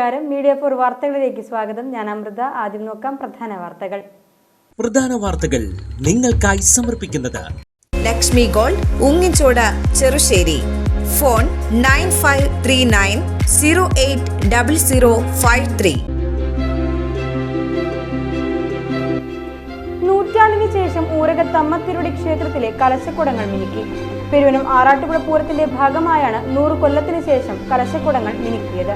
നമസ്കാരം. Media for വാർത്തകളിലേക്ക് സ്വാഗതം. ഞാൻ അമൃത. ആദ്യം നോക്കാം പ്രധാന വാർത്തകൾ നിങ്ങൾക്കായി സമർപ്പിക്കുന്നത് ലക്ഷ്മി ഗോൾഡ്, ഉങ്ങിച്ചോട്, ചെറുശ്ശേരി. ഫോൺ 9539080053. നൂറ്റാണ്ടിന് ശേഷം ഊരകത്തമ്മത്തിരുടി ക്ഷേത്രത്തിലെ കലശക്കുടങ്ങൾ മിനുക്കി. പെരുവനം ആറാട്ടുപുഴ പൂരത്തിന്റെ ഭാഗമായാണ് 100 കൊല്ലത്തിന് ശേഷം കലശക്കുടങ്ങൾ മിനുക്കിയത്.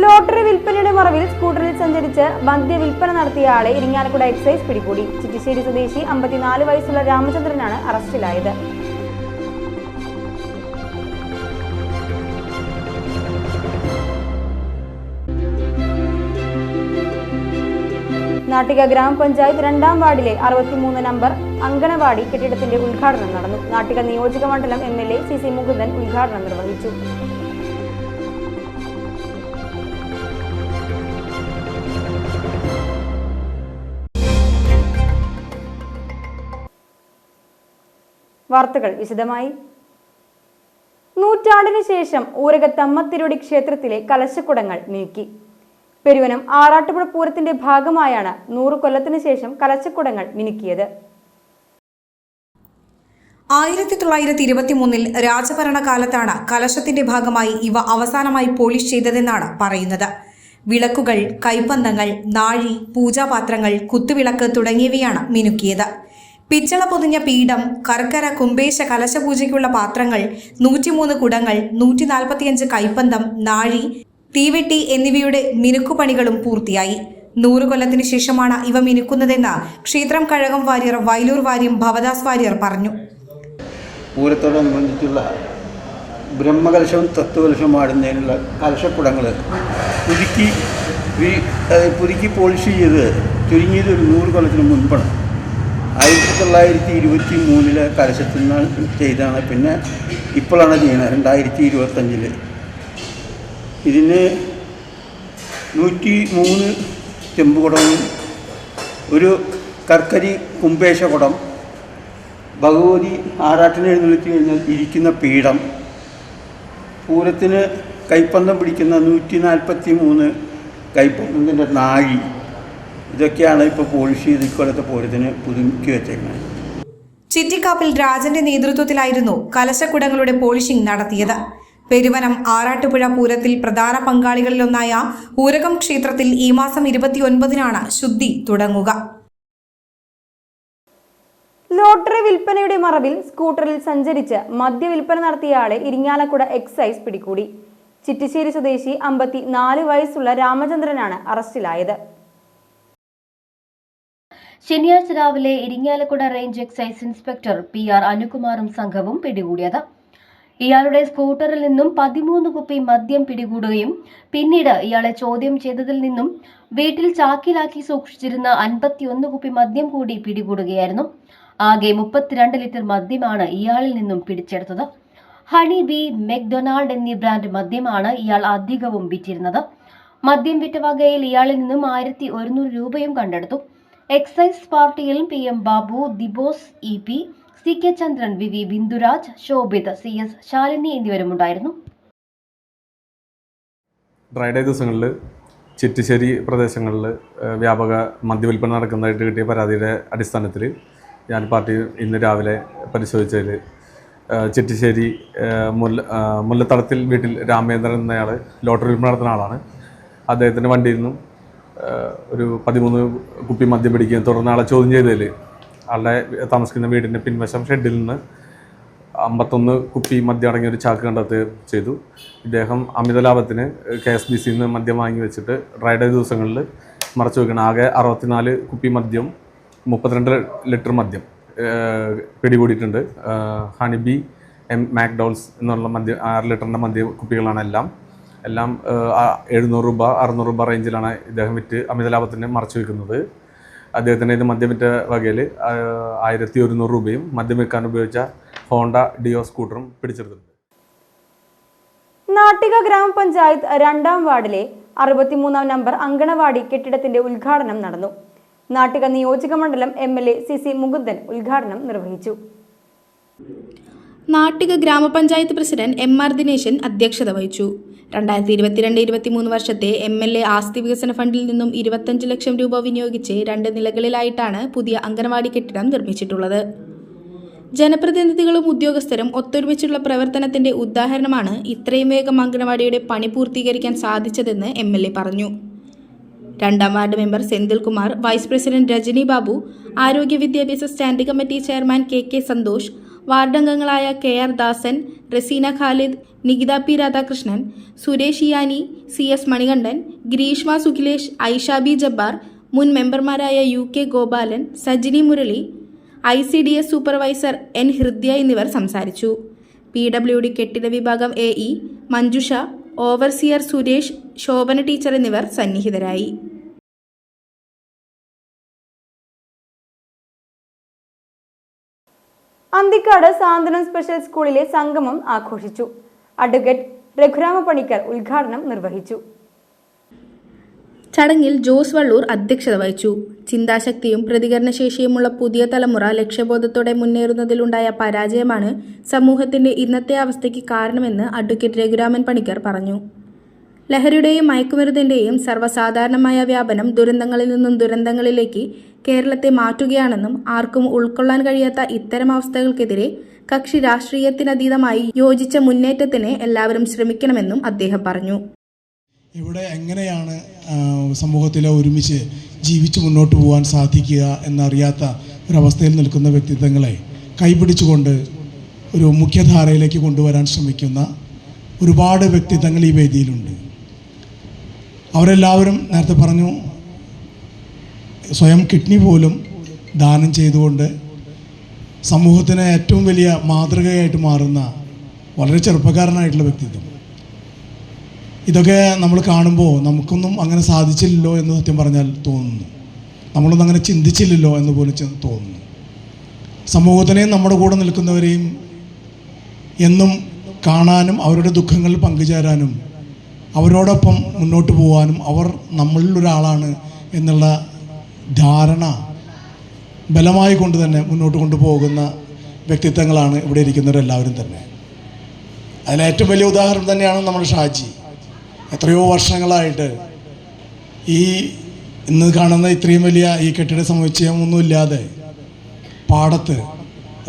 ലോട്ടറി വിൽപ്പനയുടെ മറവിൽ സ്കൂട്ടറിൽ സഞ്ചരിച്ച് മദ്യവിൽപ്പന നടത്തിയ ആളെ ഇരിങ്ങാലക്കുട എക്സൈസ് പിടികൂടി. ചിറ്റിശ്ശേരി സ്വദേശി 54 വയസ്സുള്ള രാമചന്ദ്രനാണ് അറസ്റ്റിലായത്. നാട്ടിക ഗ്രാമപഞ്ചായത്ത് 2ാം വാർഡിലെ 63 നമ്പർ അങ്കണവാടി കെട്ടിടത്തിന്റെ ഉദ്ഘാടനം നടന്നു. നാട്ടിക നിയോജക മണ്ഡലം MLA CC മുകുന്ദൻ ഉദ്ഘാടനം നിർവഹിച്ചു. വാർത്തകൾ വിശദമായി. നൂറ്റാണ്ടിന് ശേഷം ഊരകത്തമ്മത്തിരുടി ക്ഷേത്രത്തിലെ കലശക്കുടങ്ങൾ നീക്കി. പെരുവനം ആറാട്ടുപുഴ പൂരത്തിന്റെ ഭാഗമായാണ് 100 കൊല്ലത്തിന് ശേഷം കലശക്കുടങ്ങൾ മിനുക്കിയത്. 1923 രാജഭരണകാലത്താണ് കലശത്തിന്റെ ഭാഗമായി ഇവ അവസാനമായി പോളിഷ് ചെയ്തതെന്നാണ് പറയുന്നത്. വിളക്കുകൾ, കൈപ്പന്തങ്ങൾ, നാഴി, പൂജാപാത്രങ്ങൾ, കുത്തുവിളക്ക് തുടങ്ങിയവയാണ് മിനുക്കിയത്. പിച്ചള പൊതിഞ്ഞ പീഠം, കർക്കര കുംഭേശ കലശപൂജയ്ക്കുള്ള പാത്രങ്ങൾ, 103 കുടങ്ങൾ, 145 കൈപ്പന്തം, നാഴി, തീവെട്ടി എന്നിവയുടെ മിനുക്കുപണികളും പൂർത്തിയായി. 100 കൊല്ലത്തിന് ശേഷമാണ് ഇവ മിനുക്കുന്നതെന്ന് ക്ഷേത്രം കഴകം വാര്യർ വയലൂർ വാര്യം ഭവദാസ് വാര്യർ പറഞ്ഞു. പൂരത്തോടനുബന്ധിച്ചുള്ള ബ്രഹ്മകലശവും തത്വകലശവും ആടുന്നതിനുള്ള കലശക്കുടങ്ങൾ പുതുക്കി പോളിഷ് ചെയ്ത് ചുരുങ്ങിയത് ഒരു 100 കൊല്ലത്തിന് മുൻപാണ്. 1923 കലശത്തിൽ നിന്ന് ചെയ്താണ്. പിന്നെ ഇപ്പോഴാണ് ചെയ്യുന്നത് 2025. ഇതിന് 103 ചെമ്പുകുടവും ഒരു കർക്കരി കുംഭേശ കുടം, ഭഗവതി ആറാട്ടിനെ എഴുന്നള്ളിച്ച് കഴിഞ്ഞാൽ ഇരിക്കുന്ന പീഠം, പൂരത്തിന് കൈപ്പന്തം പിടിക്കുന്ന 143 കൈപ്പന്തത്തിൻ്റെ നാഴി, ഇതൊക്കെയാണ് ഇപ്പോൾ പോളിഷ് ചെയ്ത് ഇക്കൊല്ലത്തെ പൂരത്തിന് പുതുക്കി വെച്ചേക്കുന്നത്. ചിറ്റിക്കാപ്പിൽ രാജന്റെ നേതൃത്വത്തിലായിരുന്നു കലശക്കുടങ്ങളുടെ പോളിഷിംഗ് നടത്തിയത്. പെരുവനം ആറാട്ടുപുഴ പൂരത്തിൽ പ്രധാന പങ്കാളികളിലൊന്നായ ഊരകം ക്ഷേത്രത്തിൽ ഈ മാസം 29-നാണ് ശുദ്ധി തുടങ്ങുക. ലോട്ടറി വിൽപ്പനയുടെ മറവിൽ സ്കൂട്ടറിൽ സഞ്ചരിച്ച് മദ്യവിൽപ്പന നടത്തിയ ആളെ ഇരിങ്ങാലക്കുട എക്സൈസ് പിടികൂടി. ചിറ്റിശ്ശേരി സ്വദേശി 54 വയസ്സുള്ള രാമചന്ദ്രനാണ് അറസ്റ്റിലായത്. ശനിയാഴ്ച രാവിലെ Irinjalakuda range excise inspector PR അനുകുമാറും സംഘവും പിടികൂടിയത്. ഇയാളുടെ സ്കൂട്ടറിൽ നിന്നും 13 കുപ്പി മദ്യം പിടികൂടുകയും പിന്നീട് ഇയാളെ ചോദ്യം ചെയ്തതിൽ നിന്നും വീട്ടിൽ ചാക്കിലാക്കി സൂക്ഷിച്ചിരുന്ന 51 കുപ്പി മദ്യം കൂടി പിടികൂടുകയായിരുന്നു. ആകെ 32 ലിറ്റർ മദ്യമാണ് ഇയാളിൽ നിന്നും പിടിച്ചെടുത്തത്. ഹണി ബി, മെക്ഡൊണാൾഡ് എന്നീ ബ്രാൻഡ് മദ്യമാണ് ഇയാൾ അധികവും വിറ്റിരുന്നത്. മദ്യം വിറ്റ വകയിൽ ഇയാളിൽ നിന്നും 1100 രൂപയും കണ്ടെടുത്തു. എക്സൈസ് പാർട്ടിയിൽ PM Babu, Dibos EP, CK Chandran, VV Binduraj, Shobhith, CS Shalini എന്നിവരുമുണ്ടായിരുന്നു. ഡ്രൈഡേ ദിവസങ്ങളിൽ ചിറ്റിശ്ശേരി പ്രദേശങ്ങളിൽ വ്യാപക മദ്യവിൽപ്പന നടക്കുന്നതായിട്ട് കിട്ടിയ പരാതിയുടെ അടിസ്ഥാനത്തിൽ ഞാൻ പാർട്ടി ഇന്ന് രാവിലെ പരിശോധിച്ചതിൽ ചിറ്റിശ്ശേരി മുല്ലത്തടത്തിൽ വീട്ടിൽ രാമേന്ദ്രൻ എന്നയാൾ ലോട്ടറി വിൽപ്പന നടത്തുന്ന ആളാണ്. അദ്ദേഹത്തിൻ്റെ വണ്ടിയിൽ നിന്നും ഒരു 13 കുപ്പി മദ്യം പിടിക്കുകയും തുടർന്ന് ആളെ ചോദ്യം ചെയ്തതിൽ ആളുടെ താമസിക്കുന്ന വീടിൻ്റെ പിൻവശം ഷെഡിൽ നിന്ന് 51 കുപ്പി മദ്യം അടങ്ങിയ ഒരു ചാക്ക് കണ്ടെത്തുകയും ചെയ്തു. ഇദ്ദേഹം അമിത ലാഭത്തിന് KSBC നിന്ന് മദ്യം വാങ്ങി വെച്ചിട്ട് ഡ്രൈഡേ ദിവസങ്ങളിൽ മറച്ചു വയ്ക്കണം. ആകെ 64 കുപ്പി മദ്യം, 32 ലിറ്റർ മദ്യം പിടികൂടിയിട്ടുണ്ട്. ഹണിബി, മാക്ഡോൾസ് എന്നുള്ള മദ്യം 6 ലിറ്ററിൻ്റെ മദ്യ കുപ്പികളാണ് എല്ലാം 700 രൂപ 600 രൂപ റേഞ്ചിലാണ് ഇദ്ദേഹം വിറ്റ് അമിത ലാഭത്തിന് മറച്ചു വയ്ക്കുന്നത്. അദ്ദേഹത്തിൻ്റെ ഇത് മദ്യം വിറ്റ വകയിൽ 1100 രൂപയും മദ്യം വെക്കാൻ ഉപയോഗിച്ച ഹോണ്ട ഡിയോ സ്കൂട്ടറും പിടിച്ചെടുത്തിട്ടുണ്ട്. നാട്ടിക ഗ്രാമപഞ്ചായത്ത് 2ാം വാർഡിലെ 63 നമ്പർ അങ്കണവാടി കെട്ടിടത്തിന്റെ ഉദ്ഘാടനം നടന്നു. നാട്ടിക നിയോജക മണ്ഡലം MLA CC മുകുന്ദൻ ഉദ്ഘാടനം നിർവഹിച്ചു. നാട്ടിക ഗ്രാമപഞ്ചായത്ത് പ്രസിഡന്റ് MR ദിനേശൻ അധ്യക്ഷത വഹിച്ചു. 2022-23 വർഷത്തെ MLA ആസ്തി വികസന ഫണ്ടിൽ നിന്നും 25 ലക്ഷം രൂപ വിനിയോഗിച്ച് 2 നിലകളിലായിട്ടാണ് പുതിയ അംഗനവാടി കെട്ടിടം നിർമ്മിച്ചിട്ടുള്ളത്. ജനപ്രതിനിധികളും ഉദ്യോഗസ്ഥരും ഒത്തൊരുമിച്ചുള്ള പ്രവർത്തനത്തിന്റെ ഉദാഹരണമാണ് ഇത്രയും വേഗം അംഗനവാടിയുടെ പണി പൂർത്തീകരിക്കാൻ സാധിച്ചതെന്ന് MLA പറഞ്ഞു. 2ാം ward member Senthilkumar, vice president Rajani Babu, ആരോഗ്യ വിദ്യാഭ്യാസ standing committee chairman KK Santhosh, വാർഡംഗങ്ങളായ KR Dasan, Raseena Khalid, Nikitha P Radhakrishnan, Suresh Iyani, CS Manikandan, Greeshma Sukhilesh, Aisha B Jabbar, മുൻ മെമ്പർമാരായ UK Gopalan, Sajini Murali, ICDS supervisor N Hridya എന്നിവർ സംസാരിച്ചു. PWD കെട്ടിട വിഭാഗം AE മഞ്ജുഷ, ഓവർസിയർ സുരേഷ്, ശോഭന ടീച്ചർ എന്നിവർ സന്നിഹിതരായി. അന്തിക്കാട് സാന്ത്വനം സ്പെഷ്യൽ സ്കൂളിലെ സംഗമം ആഘോഷിച്ചു. അഡ്വക്കേറ്റ് രഘുരാമ പണിക്കർ ഉദ്ഘാടനം നിർവഹിച്ചു. ചടങ്ങിൽ ജോസ് വള്ളൂർ അധ്യക്ഷത വഹിച്ചു. ചിന്താശക്തിയും പ്രതികരണശേഷിയുമുള്ള പുതിയ തലമുറ ലക്ഷ്യബോധത്തോടെ മുന്നേറുന്നതിലുണ്ടായ പരാജയമാണ് സമൂഹത്തിന്റെ ഇന്നത്തെ അവസ്ഥയ്ക്ക് കാരണമെന്ന് അഡ്വക്കേറ്റ് രഘുരാമൻ പണിക്കർ പറഞ്ഞു. ലഹരിയുടെയും മയക്കുമരുന്നിന്റെയും സർവ്വസാധാരണമായ വ്യാപനം ദുരന്തങ്ങളിൽ നിന്നും ദുരന്തങ്ങളിലേക്ക് കേരളത്തെ മാറ്റുകയാണെന്നും ആർക്കും ഉൾക്കൊള്ളാൻ കഴിയാത്ത ഇത്തരം അവസ്ഥകൾക്കെതിരെ കക്ഷി രാഷ്ട്രീയത്തിനതീതമായി യോജിച്ച മുന്നേറ്റത്തിന് എല്ലാവരും ശ്രമിക്കണമെന്നും അദ്ദേഹം പറഞ്ഞു. ഇവിടെ എങ്ങനെയാണ് സമൂഹത്തിൽ ഒരുമിച്ച് ജീവിച്ച് മുന്നോട്ട് പോകാൻ സാധിക്കുക എന്നറിയാത്ത ഒരവസ്ഥയിൽ നിൽക്കുന്ന വ്യക്തിത്വങ്ങളെ കൈപിടിച്ചുകൊണ്ട് ഒരു മുഖ്യധാരയിലേക്ക് കൊണ്ടുവരാൻ ശ്രമിക്കുന്ന ഒരുപാട് വ്യക്തിത്വങ്ങൾ ഈ വേദിയിലുണ്ട്. അവരെല്ലാവരും നേരത്തെ പറഞ്ഞു, സ്വയം കിഡ്നി പോലും ദാനം ചെയ്തുകൊണ്ട് സമൂഹത്തിന് ഏറ്റവും വലിയ മാതൃകയായിട്ട് മാറുന്ന വളരെ ചെറുപ്പക്കാരനായിട്ടുള്ള വ്യക്തിത്വം. ഇതൊക്കെ നമ്മൾ കാണുമ്പോൾ നമുക്കൊന്നും അങ്ങനെ സാധിച്ചില്ലല്ലോ എന്ന് സത്യം പറഞ്ഞാൽ തോന്നുന്നു. നമ്മളൊന്നും അങ്ങനെ ചിന്തിച്ചില്ലല്ലോ എന്ന് പോലും തോന്നുന്നു. സമൂഹത്തിനെയും നമ്മുടെ കൂടെ നിൽക്കുന്നവരെയും എന്നും കാണാനും അവരുടെ ദുഃഖങ്ങളിൽ പങ്കുചേരാനും അവരോടൊപ്പം മുന്നോട്ട് പോകാനും അവർ നമ്മളിലൊരാളാണ് എന്നുള്ള ധാരണ ബലമായി കൊണ്ട് തന്നെ മുന്നോട്ട് കൊണ്ടുപോകുന്ന വ്യക്തിത്വങ്ങളാണ് ഇവിടെ ഇരിക്കുന്നവരെല്ലാവരും തന്നെ. അതിലേറ്റവും വലിയ ഉദാഹരണം തന്നെയാണ് നമ്മുടെ ഷാജി. എത്രയോ വർഷങ്ങളായിട്ട് ഈ ഇന്ന് കാണുന്ന ഇത്രയും വലിയ ഈ കെട്ടിട സമുച്ചയമൊന്നുമില്ലാതെ പാടത്ത്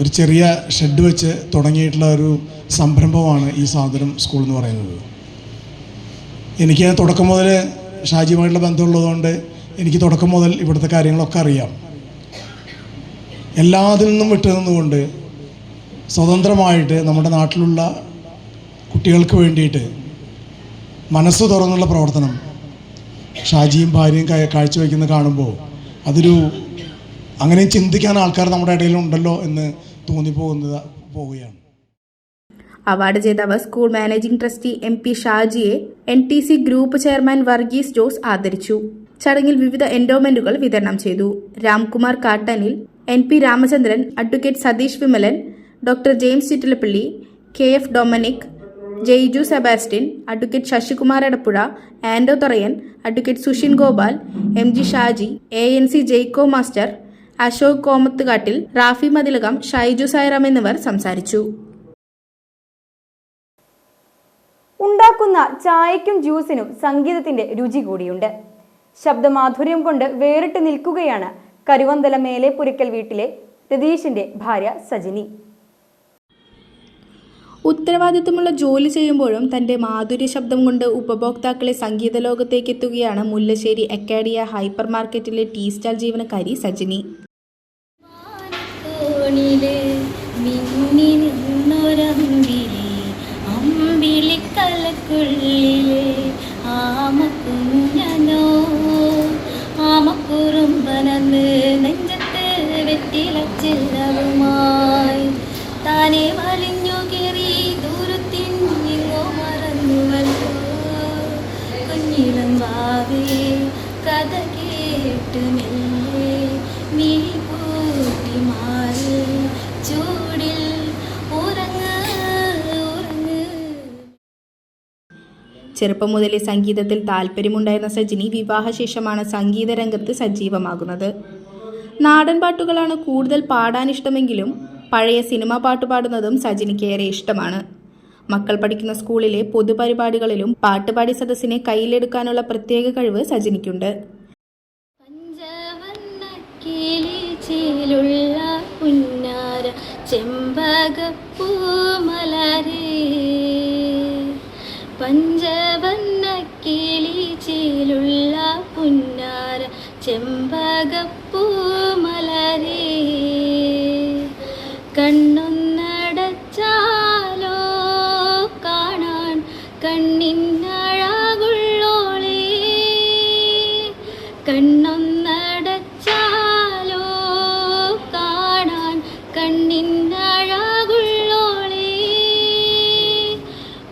ഒരു ചെറിയ ഷെഡ് വെച്ച് തുടങ്ങിയിട്ടുള്ള ഒരു സംരംഭമാണ് ഈ സാന്ത്വനം സ്കൂൾ എന്ന് പറയുന്നത്. എനിക്ക് തുടക്കം മുതൽ ഷാജിയുമായിട്ടുള്ള ബന്ധമുള്ളതുകൊണ്ട് എനിക്ക് തുടക്കം മുതൽ ഇവിടുത്തെ കാര്യങ്ങളൊക്കെ അറിയാം. എല്ലാത്തിൽ നിന്നും വിട്ടു നിന്നുകൊണ്ട് സ്വതന്ത്രമായിട്ട് നമ്മുടെ നാട്ടിലുള്ള കുട്ടികൾക്ക് വേണ്ടിയിട്ട് മനസ്സ് തുറന്നുള്ള പ്രവർത്തനം ഷാജിയും ഭാര്യയും കാഴ്ചവെക്കുന്നത് കാണുമ്പോൾ അതൊരു അങ്ങനെയും ചിന്തിക്കാൻ ആൾക്കാർ നമ്മുടെ ഇടയിലുണ്ടല്ലോ എന്ന് പോവുകയാണ്. അവാർഡ് ജേതാവ് സ്കൂൾ മാനേജിംഗ് ട്രസ്റ്റി MP ഷാജിയെ NTC group chairman Varghese Jose ആദരിച്ചു. ചടങ്ങിൽ വിവിധ എൻഡോമെന്റുകൾ വിതരണം ചെയ്തു. രാംകുമാർ കാട്ടനിൽ, NP Ramachandran, advocate Satheesh Vimalan, doctor James Chittilappilly, KF Dominic, Jaiju Sebastian, advocate Sasikumar Edappuzha, Ando Thorayan, advocate Sushin Gopal, MG Shaji, ANC Jaiko master, Ashok Komathukattil, Rafi Mathilakam, Shaiju Sairam എന്നിവർ സംസാരിച്ചു. ഉണ്ടാക്കുന്ന ചായയ്ക്കും ജ്യൂസിനും സംഗീതത്തിന്റെ രുചി കൂടിയുണ്ട്. ശബ്ദമാധുര്യം കൊണ്ട് വേറിട്ട് നിൽക്കുകയാണ് കരുവന്തല മേലെ പുരക്കൽ വീട്ടിലെ രതീഷിന്റെ ഭാര്യ സജിനി. ഉത്തരവാദിത്തമുള്ള ജോലി ചെയ്യുമ്പോഴും തന്റെ മാധുര്യ ശബ്ദം കൊണ്ട് ഉപഭോക്താക്കളെ സംഗീത ലോകത്തേക്ക് എത്തുകയാണ് മുല്ലശ്ശേരി അക്കാഡിയ ഹൈപ്പർ മാർക്കറ്റിലെ ടീ സ്റ്റാൾ ജീവനക്കാരി സജിനി. നെഞ്ചത്ത് വെറ്റിലച്ചില്ലവുമായി താനെ വലിഞ്ഞു കയറി ദൂരത്തിങ്ങോ മറന്നുവല്ലോ കുഞ്ഞിളം വാവേ കഥ കേട്ട് മെല്ലെ മിഴി പൂട്ടി മാറി ചൂടിൽ ചെറുപ്പം മുതലേ സംഗീതത്തിൽ താല്പര്യമുണ്ടായിരുന്ന സജിനി വിവാഹശേഷമാണ് സംഗീത രംഗത്ത് സജീവമാകുന്നത്. നാടൻ പാട്ടുകളാണ് കൂടുതൽ പാടാനിഷ്ടമെങ്കിലും പഴയ സിനിമാ പാട്ട് പാടുന്നതും സജിനിക്ക് ഏറെ ഇഷ്ടമാണ്. മക്കൾ പഠിക്കുന്ന സ്കൂളിലെ പൊതുപരിപാടികളിലും പാട്ടുപാടി സദസ്സിനെ കയ്യിലെടുക്കാനുള്ള പ്രത്യേക കഴിവ് സജിനിക്കുണ്ട്. പഞ്ചവർണ്ണക്കിളിചേലുള്ള പുന്നാര ചെമ്പകപ്പൂമലരേ, പഞ്ചവർണ്ണക്കിളിചേലുള്ള പുന്നാര ചെമ്പകപ്പൂമലരേ, കണ്ണൊന്നടച്ചാലോ കാണാൻ കണ്ണിനഴകുള്ളോളേ, കണ്ണൊന്നടച്ചാലോ കാണാൻ കണ്ണിനഴകുള്ളോളേ,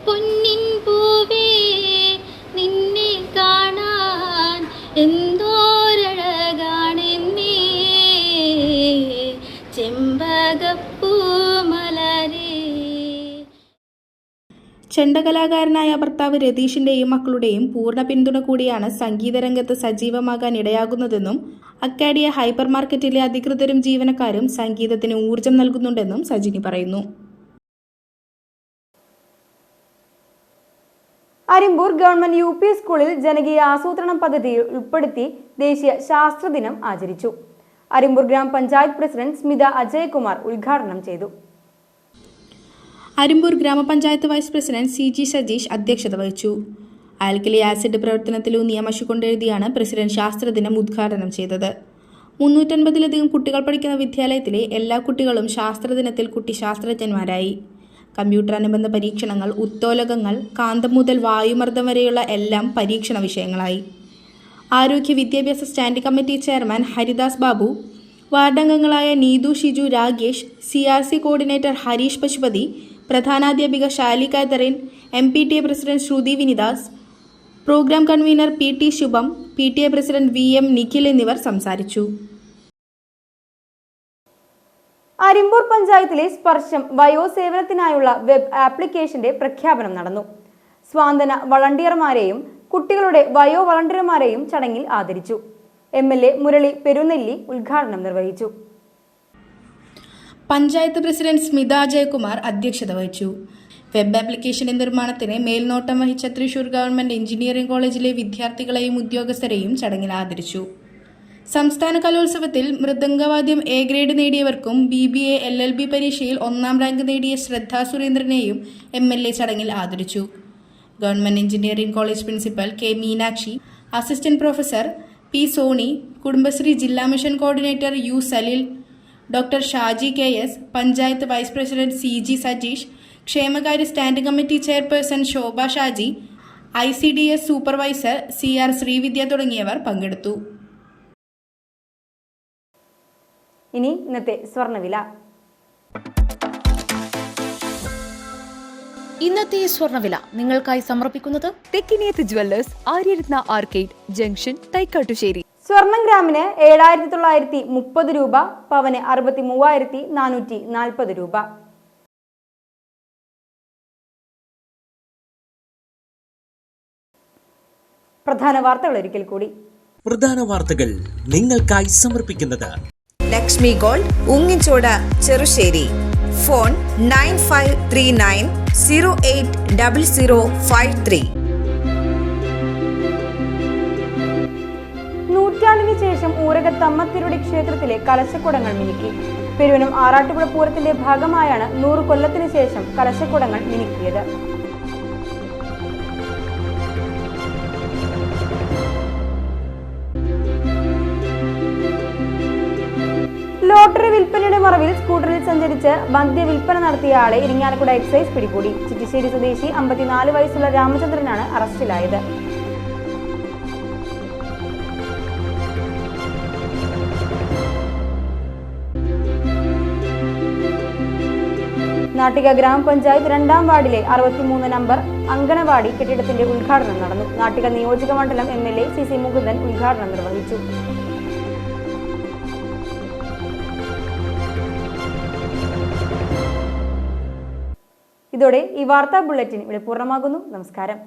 പൊന്നിൻ പൂവേ നിന്നെ കാണാൻ എന്തോരഴകാണെന്നേ, ചെമ്പകപ്പൂമലരേ. ചെണ്ടകലാകാരനായ ഭർത്താവ് രതീഷിന്റെയും മക്കളുടെയും പൂർണ്ണ പിന്തുണ കൂടിയാണ് സംഗീതരംഗത്ത് സജീവമാകാൻ ഇടയാകുന്നതെന്നും അക്കാഡിയ ഹൈപ്പർ മാർക്കറ്റിലെ അധികൃതരും ജീവനക്കാരും സംഗീതത്തിന് ഊർജം നൽകുന്നുണ്ടെന്നും സജിനി പറയുന്നു. അരിമ്പൂർ ഗവൺമെന്റ് UP സ്കൂളിൽ ജനകീയ ആസൂത്രണം പദ്ധതിയിൽ ഉൾപ്പെടുത്തി ദേശീയ ശാസ്ത്രദിനം ആചരിച്ചു. അരിമ്പൂർ ഗ്രാമപഞ്ചായത്ത് പ്രസിഡന്റ് സ്മിത അജയകുമാർ ഉദ്ഘാടനം ചെയ്തു. അരിമ്പൂർ ഗ്രാമപഞ്ചായത്ത് വൈസ് പ്രസിഡന്റ് CG സജീഷ് അധ്യക്ഷത വഹിച്ചു. ആൽക്കലി ആസിഡ് പ്രവർത്തനത്തിലൂന്നിയ മഷി കൊണ്ടെഴുതിയാണ് പ്രസിഡന്റ് ശാസ്ത്രദിനം ഉദ്ഘാടനം ചെയ്തത്. 350-ലധികം കുട്ടികൾ പഠിക്കുന്ന വിദ്യാലയത്തിലെ എല്ലാ കുട്ടികളും ശാസ്ത്രദിനത്തിൽ കുട്ടി ശാസ്ത്രജ്ഞന്മാരായി. കമ്പ്യൂട്ടർ അനുബന്ധ പരീക്ഷണങ്ങൾ, ഉത്തോലകങ്ങൾ, കാന്തം മുതൽ വായുമർദ്ദം വരെയുള്ള എല്ലാം പരീക്ഷണ വിഷയങ്ങളായി. ആരോഗ്യ വിദ്യാഭ്യാസ standing committee chairman Haridas Babu, വാർഡംഗങ്ങളായ നീതു ഷിജു രാഗേഷ്, CRC കോർഡിനേറ്റർ ഹരീഷ് പശുപതി, പ്രധാനാധ്യാപിക Shali Catherine, MPTA president Sruthi Vinidas, program convener PT Shubham, PTA president VM Nikhil എന്നിവർ സംസാരിച്ചു. അരിമ്പൂർ പഞ്ചായത്തിലെ സ്പർശം വയോസേവനത്തിനായുള്ള വെബ് ആപ്ലിക്കേഷന്റെ പ്രഖ്യാപനം നടന്നു. സ്വാന്തന വളണ്ടിയർമാരെയും കുട്ടികളുടെ വയോ വളണ്ടിയർമാരെയും ചടങ്ങിൽ ആദരിച്ചു. MLA മുരളി പെരുന്നെല്ലി ഉദ്ഘാടനം നിർവഹിച്ചു. പഞ്ചായത്ത് പ്രസിഡന്റ് സ്മിത അജയകുമാർ അധ്യക്ഷത വഹിച്ചു. വെബ് ആപ്ലിക്കേഷന്റെ നിർമ്മാണത്തിന് മേൽനോട്ടം വഹിച്ച തൃശൂർ ഗവൺമെന്റ് എഞ്ചിനീയറിംഗ് കോളേജിലെ വിദ്യാർത്ഥികളെയും ഉദ്യോഗസ്ഥരെയും ചടങ്ങിൽ ആദരിച്ചു. സംസ്ഥാന കലോത്സവത്തിൽ മൃദംഗവാദ്യം A ഗ്രേഡ് നേടിയവർക്കും BBA LLB പരീക്ഷയിൽ 1ാം റാങ്ക് നേടിയ ശ്രദ്ധ സുരേന്ദ്രനെയും MLA ചടങ്ങിൽ ആദരിച്ചു. Government engineering college principal K Meenakshi, assistant professor P Soni, Kudumbashree ജില്ലാ mission coordinator U Salil, doctor Shaji KS, panchayat vice president CG Sajeesh, ക്ഷേമകാര്യ standing committee chairperson Shobha Shaji, ICDS supervisor CR Sreevidya തുടങ്ങിയവർ പങ്കെടുത്തു. ഇനി ഇന്നത്തെ സ്വർണ്ണവില. ഇന്നത്തെ സ്വർണ്ണവില നിങ്ങൾക്കായി സമർപ്പിക്കുന്നത് Thekkiniyath jewellers, Aryaratna arcade junction, Thaikkattussery. സ്വർണം ഗ്രാമിന് 7,930 രൂപ, പവന് 63,440 രൂപ. പ്രധാന വാർത്തകൾ ഒരിക്കൽ കൂടി. പ്രധാന വാർത്തകൾ നിങ്ങൾക്കായി സമർപ്പിക്കുന്നത് ലക്ഷ്മി ഗോൾഡ്, ഉങ്ങിച്ചോട്, ചെറുശ്ശേരി. ഫോൺ 9539080053. നൂറ്റാണ്ടിന് ശേഷം ഊരകത്തമ്മത്തിരുടെ ക്ഷേത്രത്തിലെ കലശക്കുടങ്ങൾ മിനുക്കി. പെരുവനം ആറാട്ടുപുഴ പൂരത്തിന്റെ ഭാഗമായാണ് 100 കൊല്ലത്തിന് ശേഷം കലശക്കുടങ്ങൾ മിനുക്കിയത്. ലോട്ടറി വിൽപ്പനയുടെ മറവിൽ സ്കൂട്ടറിൽ സഞ്ചരിച്ച് മദ്യവിൽപ്പന നടത്തിയ ആളെ ഇരിങ്ങാലക്കുട എക്സൈസ് പിടികൂടി. ചിറ്റിശ്ശേരി സ്വദേശി 54 വയസ്സുള്ള രാമചന്ദ്രനാണ് അറസ്റ്റിലായത്. നാട്ടിക ഗ്രാമപഞ്ചായത്ത് 2ാം വാർഡിലെ 63 നമ്പർ അങ്കണവാടി കെട്ടിടത്തിന്റെ ഉദ്ഘാടനം നടന്നു. നാട്ടിക നിയോജക മണ്ഡലം MLA CC മുകുന്ദൻ ഉദ്ഘാടനം നിർവഹിച്ചു. ഇതോടെ ഈ വാർത്താ ബുള്ളറ്റിൻ ഇവിടെ പൂർണ്ണമാകുന്നു. നമസ്കാരം.